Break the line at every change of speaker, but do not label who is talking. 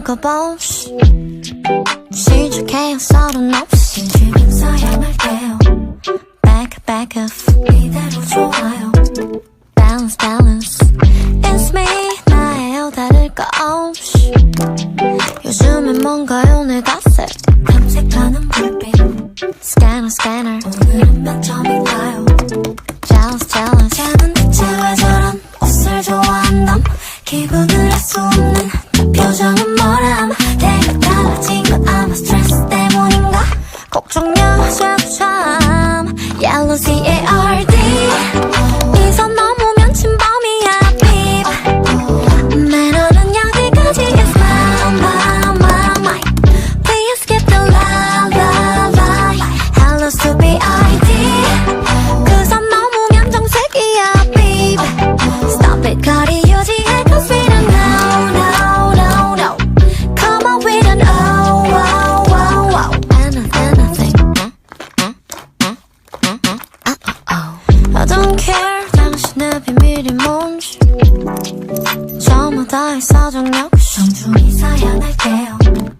읽어보시 시작해요 서른 없이
지금 사양할게요
back up
이대로 좋아요
balance balance it's me 나예요 다를 거 없이 요즘엔 뭔가요 내 탓에
탐색하는 불빛
scanner
오늘은 몇 점인가요
jealous
쟤는 대체 왜 저런 옷을 좋아한담 기분을 알 수 없는 그 표정은 뭐람 내가 달라진 건 아마 스트레스 때문인가
걱정여셔도 참 Yellow C-A-R-D 이 선 넘으면 침범이야 beep 매너는 여기까지 is my Please get the la Hello stupid ID 그 선 넘으면 정색이야 beep Stop it 거리 유지해 cause we don't no Come on we don't I don't care 당신의 비밀이 뭔지 저마다의 사정 역시
정중히 사양할게요